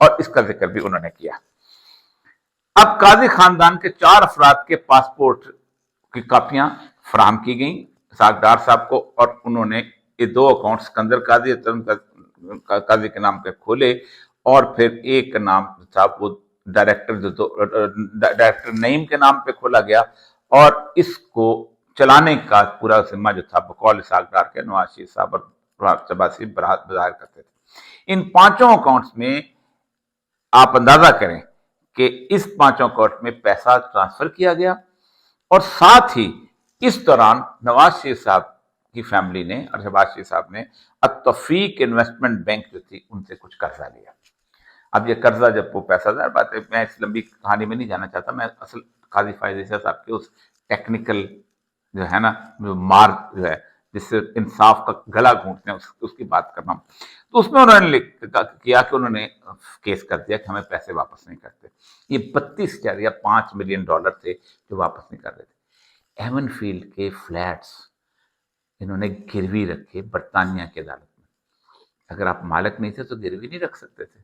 اور اس کا ذکر بھی انہوں نے کیا۔ اب قاضی خاندان کے 4 افراد کے پاسپورٹ کی کاپیاں فراہم کی گئیں اسحاق ڈار صاحب کو، اور انہوں نے یہ 2 اکاؤنٹ سکندر قاضی قاضی کے نام پہ کھولے، اور پھر ایک کا نام تھا وہ ڈائریکٹر نعیم کے نام پہ کھولا گیا، اور اس کو چلانے کا پورا ذمہ جو تھا بقول اسحاق ڈار کے نواز شریف صاحب اور پربھات چباسی بظاہر کرتے تھے۔ ان 5 اکاؤنٹس میں آپ اندازہ کریں کہ اس 5 اکاؤنٹ میں پیسہ ٹرانسفر کیا گیا، اور ساتھ ہی اس دوران نواز شریف صاحب کی فیملی نے اور شہباز شریف صاحب نے التوفیق انویسٹمنٹ بینک جو تھی ان سے کچھ قرضہ لیا۔ اب یہ قرضہ جب وہ پیسہ ظاہر بات ہے، میں اس لمبی کہانی میں نہیں جانا چاہتا، میں اصل قاضی فائز عیسیٰ صاحب کے اس ٹیکنیکل جو ہے نا مار جو ہے جس سے انصاف کا گلا گھونٹتے ہیں اس کی بات کرنا ہوں۔ تو اس میں انہوں نے کیا کہ انہوں نے کیس کر دیا کہ ہمیں پیسے واپس نہیں کرتے۔ یہ 32.5 ملین ڈالر تھے جو واپس نہیں کر رہے تھے۔ ایمن فیلڈ کے فلیٹس انہوں نے گروی رکھے برطانیہ کی عدالت میں۔ اگر آپ مالک نہیں تھے تو گروی نہیں رکھ سکتے تھے،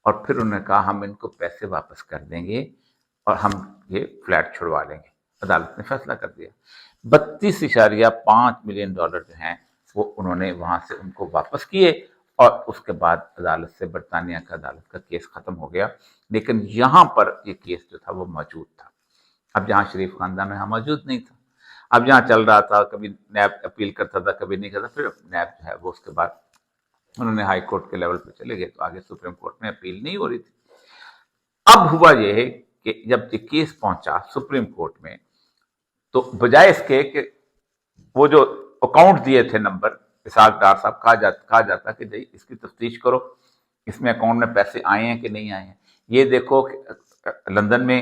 اور پھر انہوں نے کہا ہم ان کو پیسے واپس کر دیں گے اور ہم یہ فلیٹ چھڑوا لیں گے۔ عدالت نے فیصلہ کر دیا 32.5 ملین ڈالر جو ہیں وہ انہوں نے وہاں سے ان کو واپس کیے، اور اس کے بعد عدالت سے برطانیہ کا عدالت کا کیس ختم ہو گیا۔ لیکن یہاں پر یہ کیس جو تھا وہ موجود تھا، اب جہاں شریف خاندان یہاں موجود نہیں تھا، اب جہاں چل رہا تھا کبھی نیب اپیل کرتا تھا کبھی نہیں کرتا، پھر نیب جو ہے وہ اس کے بعد انہوں نے ہائی کورٹ کے لیول پہ چلے گئے، تو آگے سپریم کورٹ میں اپیل نہیں ہو رہی تھی۔ اب ہوا یہ ہے کہ جب یہ کیس پہنچا سپریم کورٹ میں، تو بجائے اس کے کہ وہ جو اکاؤنٹ دیے تھے نمبر اسحاق ڈار صاحب، کہا جاتا کہ جی اس کی تفتیش کرو، اس میں اکاؤنٹ میں پیسے آئے ہیں کہ نہیں آئے ہیں، یہ دیکھو کہ لندن میں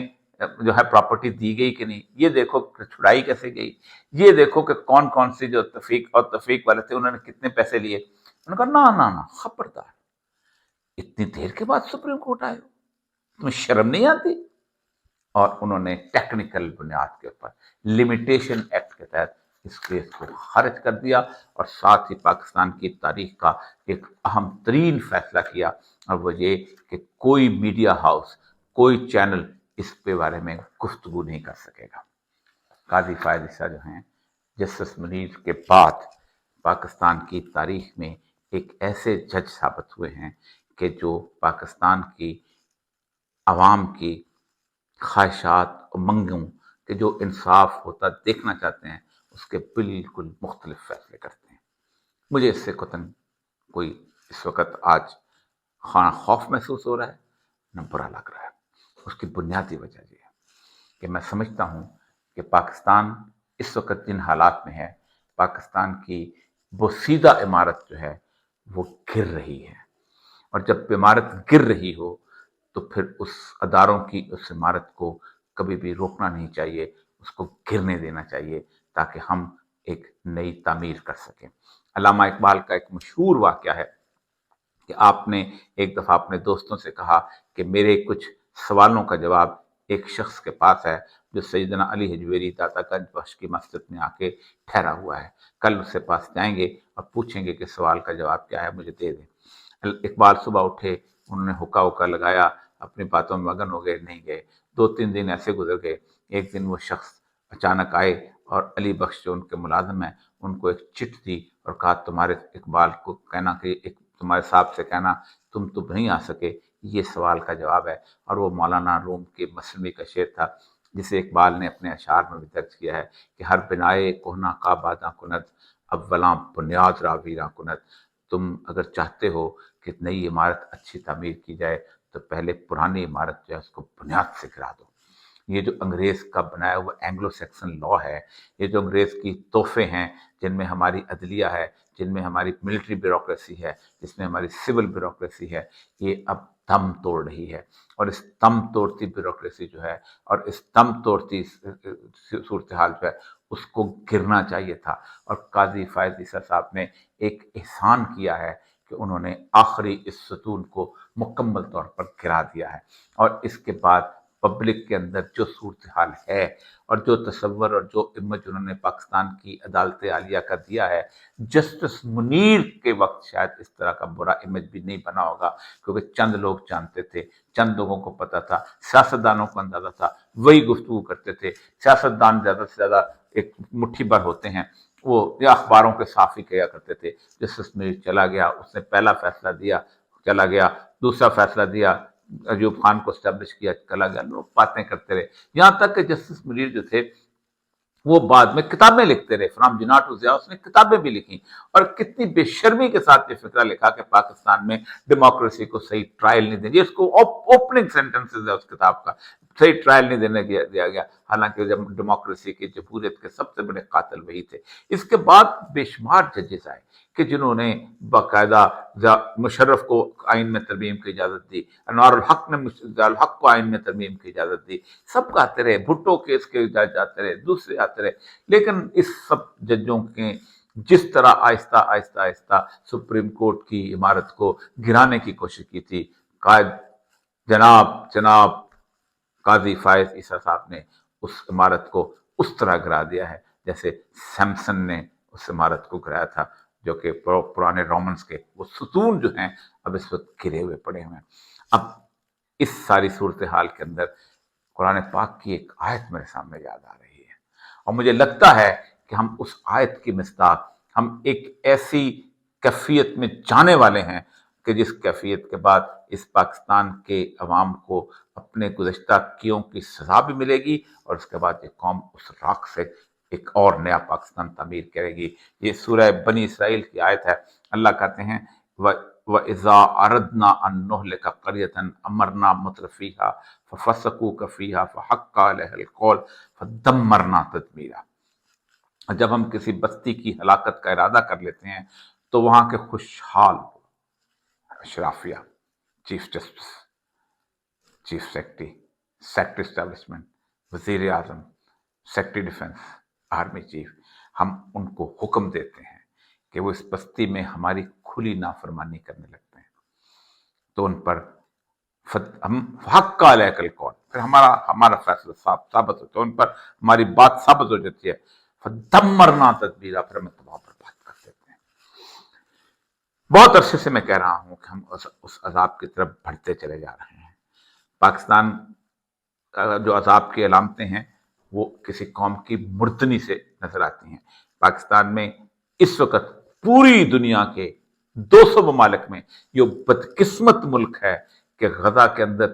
جو ہے پراپرٹی دی گئی کہ نہیں، یہ دیکھو کہ چھڑائی کیسے گئی، یہ دیکھو کہ کون کون سی جو توفیق والے تھے انہوں نے کتنے پیسے لیے۔ انہوں نے کہا نہ خبردار، اتنی دیر کے بعد سپریم کورٹ آئے ہو، تمہیں شرم نہیں آتی؟ اور انہوں نے ٹیکنیکل بنیاد کے اوپر لمیٹیشن ایکٹ کے تحت اس کیس کو خارج کر دیا، اور ساتھ ہی پاکستان کی تاریخ کا ایک اہم ترین فیصلہ کیا، اور وہ یہ کہ کوئی میڈیا ہاؤس، کوئی چینل اس کے بارے میں گفتگو نہیں کر سکے گا۔ قاضی فائز عیسیٰ جو ہیں جسٹس منیر کے بعد پاکستان کی تاریخ میں ایک ایسے جج ثابت ہوئے ہیں کہ جو پاکستان کی عوام کی خواہشات اور منگوں کہ جو انصاف ہوتا دیکھنا چاہتے ہیں اس کے بالکل مختلف فیصلے کرتے ہیں۔ مجھے اس سے قطعاً کوئی اس وقت آج خواہ خوف محسوس ہو رہا ہے نہ برا لگ رہا ہے۔ اس کی بنیادی وجہ یہ ہے کہ میں سمجھتا ہوں کہ پاکستان اس وقت جن حالات میں ہے، پاکستان کی بوسیدہ عمارت جو ہے وہ گر رہی ہے، اور جب عمارت گر رہی ہو تو پھر اس اداروں کی اس عمارت کو کبھی بھی روکنا نہیں چاہیے، اس کو گرنے دینا چاہیے تاکہ ہم ایک نئی تعمیر کر سکیں۔ علامہ اقبال کا ایک مشہور واقعہ ہے کہ آپ نے ایک دفعہ اپنے دوستوں سے کہا کہ میرے کچھ سوالوں کا جواب ایک شخص کے پاس ہے جو سیدنا علی حجویری داتا گنج بخش کی مسجد میں آ کے ٹھہرا ہوا ہے، کل اس کے پاس جائیں گے اور پوچھیں گے کہ سوال کا جواب کیا ہے، مجھے دے دیں۔ اقبال صبح اٹھے، انہوں نے حکا لگایا، اپنی باتوں میں مگن ہو گئے، نہیں گئے۔ 2-3 دن ایسے گزر گئے، ایک دن وہ شخص اچانک آئے اور علی بخش جو ان کے ملازم ہیں ان کو ایک چٹ دی اور کہا تمہارے اقبال کو کہنا کہ تمہارے صاحب سے کہنا تم تو نہیں آ سکے، یہ سوال کا جواب ہے۔ اور وہ مولانا روم کے مثنوی کا شعر تھا جسے اقبال نے اپنے اشعار میں بھی درج کیا ہے کہ ہر بنائے کوہنا کا باداں کند، اولاں بنیاد را ویراں کند۔ تم اگر چاہتے ہو کہ نئی عمارت اچھی تعمیر کی جائے تو پہلے پرانی عمارت جو ہے اس کو بنیاد سے گرا دو۔ یہ جو انگریز کا بنایا ہوا اینگلو سیکسن لا ہے، یہ جو انگریز کی تحفے ہیں جن میں ہماری عدلیہ ہے، جن میں ہماری ملٹری بیوروکریسی ہے، جس میں ہماری سول بیوروکریسی ہے، یہ اب دم توڑ رہی ہے، اور اس دم توڑتی بیوروکریسی جو ہے اور اس دم توڑتی صورتحال جو ہے اس کو گرنا چاہیے تھا۔ اور قاضی فائز عیسیٰ صاحب نے ایک احسان کیا ہے کہ انہوں نے آخری اس ستون کو مکمل طور پر گرا دیا ہے، اور اس کے بعد پبلک کے اندر جو صورتحال ہے اور جو تصور اور جو امیج انہوں نے پاکستان کی عدالت عالیہ کا دیا ہے، جسٹس منیر کے وقت شاید اس طرح کا برا امیج بھی نہیں بنا ہوگا، کیونکہ چند لوگ جانتے تھے، چند لوگوں کو پتا تھا، سیاستدانوں کو اندازہ تھا، وہی گفتگو کرتے تھے۔ سیاستدان زیادہ سے زیادہ ایک مٹھی بھر ہوتے ہیں، وہ یا اخباروں کے صحافی کیا کرتے تھے۔ جسٹس منیر چلا گیا، اس نے پہلا فیصلہ دیا، چلا گیا، دوسرا فیصلہ دیا، ایوب خان کو اسٹیبلش کیا، چلا گیا، لوگ باتیں کرتے رہے، یہاں تک کہ جسٹس منیر جو تھے وہ بعد میں کتابیں لکھتے رہے، فرام جناح ٹو ضیاء، اس نے کتابیں بھی لکھی، اور کتنی بے شرمی کے ساتھ یہ فکرہ لکھا کہ پاکستان میں ڈیموکریسی کو صحیح ٹرائل نہیں دیں گے، اس کو اوپننگ سینٹنسز ہے اس کتاب کا، صحیح ٹرائل نہیں دینے دیا گیا، حالانکہ جب ڈیموکریسی کی جمہوریت کے سب سے بڑے قاتل وہی تھے۔ اس کے بعد بے شمار ججز آئے کہ جنہوں نے باقاعدہ مشرف کو آئین میں ترمیم کی اجازت دی، انوار الحق نے الحق کو آئین میں ترمیم کی اجازت دی، سب کا آتے رہے، بھٹو کیس کے جج آتے رہے، دوسرے آتے رہے، لیکن اس سب ججوں کے جس طرح آہستہ آہستہ آہستہ سپریم کورٹ کی عمارت کو گرانے کی کوشش کی تھی، قائد جناب قاضی فائز عیسیٰ صاحب نے اس عمارت کو اس طرح گرا دیا ہے جیسے سیمسن نے اس عمارت کو گرایا تھا، جو کہ پرانے رومنز کے وہ ستون جو ہیں اب اس وقت گرے ہوئے پڑے ہوئے ہیں۔ اب اس ساری صورتحال کے اندر قرآن پاک کی ایک آیت میرے سامنے یاد آ رہی ہے، اور مجھے لگتا ہے کہ ہم اس آیت کی مصداق، ہم ایک ایسی کیفیت میں جانے والے ہیں کہ جس کیفیت کے بعد اس پاکستان کے عوام کو اپنے گزشتہ کیوں کی سزا بھی ملے گی، اور اس کے بعد یہ قوم اس راکھ سے ایک اور نیا پاکستان تعمیر کرے گی۔ یہ سورہ بنی اسرائیل کی آیت ہے، اللہ کہتے ہیں وَإِذَا أَرَدْنَا أَن نُهْلِكَ قَرْيَةً أَمَرْنَا مُتْرَفِيهَا فَفَسَقُوا فِيهَا فَحَقَّ عَلَيْهَا الْقَوْلُ فَدَمَّرْنَا تَدْمِيرًا۔ جب ہم کسی بستی کی ہلاکت کا ارادہ کر لیتے ہیں تو وہاں کے خوشحال اشرافیہ، chief justice, chief secretary, secretary establishment, وزیر اعظم، سیکرٹری ڈیفنس، آرمی چیف، ہم ان کو حکم دیتے ہیں کہ وہ اس بستی میں ہماری کھلی نافرمانی کرنے لگتے ہیں تو ان پر ہم حق کا علیہ القول، پھر ہمارا فیصلہ ثابت ہوتا ہے، ان پر ہماری بات ثابت ہو جاتی ہے، فدمرنا تدبیرا، پھر ہمیں تباہ برباد کر دیتے ہیں۔ بہت عرصے سے میں کہہ رہا ہوں کہ ہم اس عذاب کی طرف بڑھتے چلے جا رہے ہیں۔ پاکستان کا جو عذاب کی علامتیں ہیں وہ کسی قوم کی مردنی سے نظر آتی ہیں۔ پاکستان میں اس وقت پوری دنیا کے 200 ممالک میں یہ بدقسمت ملک ہے کہ غزہ کے اندر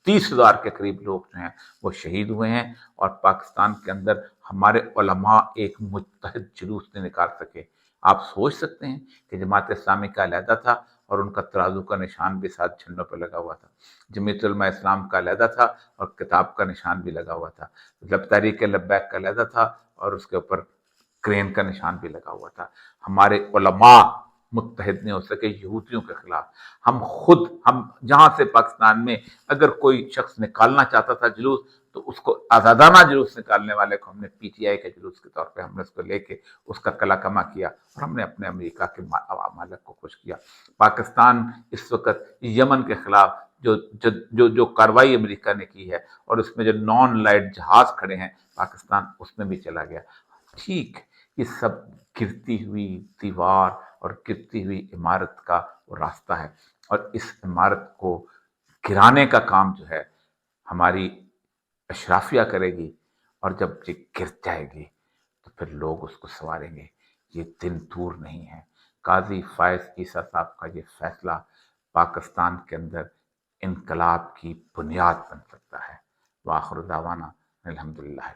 30,000 کے قریب لوگ جو ہیں وہ شہید ہوئے ہیں، اور پاکستان کے اندر ہمارے علماء ایک متحد جلوس نہیں نکال سکے۔ آپ سوچ سکتے ہیں کہ جماعت اسلامی کا علیحدہ تھا اور ان کا ترازو کا نشان بھی ساتھ جھنڈوں پہ لگا ہوا تھا، جمعیت علماء اسلام کا علیحدہ تھا اور کتاب کا نشان بھی لگا ہوا تھا، تحریک لبیک کا علیحدہ تھا اور اس کے اوپر کرین کا نشان بھی لگا ہوا تھا۔ ہمارے علماء متحد نہیں ہو سکے یہودیوں کے خلاف۔ ہم جہاں سے پاکستان میں اگر کوئی شخص نکالنا چاہتا تھا جلوس تو اس کو آزادانہ جلوس نکالنے والے کو ہم نے پی ٹی آئی کے جلوس کے طور پہ ہم نے اس کو لے کے اس کا کلا کما کیا، اور ہم نے اپنے امریکہ کے مالک کو خوش کیا۔ پاکستان اس وقت یمن کے خلاف جو کاروائی امریکہ نے کی ہے، اور اس میں جو نان لائٹ جہاز کھڑے ہیں، پاکستان اس میں بھی چلا گیا۔ ٹھیک، یہ سب گرتی ہوئی دیوار اور گرتی ہوئی عمارت کا وہ راستہ ہے، اور اس عمارت کو گرانے کا کام جو ہے ہماری اشرافیہ کرے گی، اور جب یہ گر جائے گی تو پھر لوگ اس کو سنواریں گے۔ یہ دن دور نہیں ہے۔ قاضی فائز عیسیٰ صاحب کا یہ فیصلہ پاکستان کے اندر انقلاب کی بنیاد بن سکتا ہے۔ وآخر دعوانا الحمدللہ۔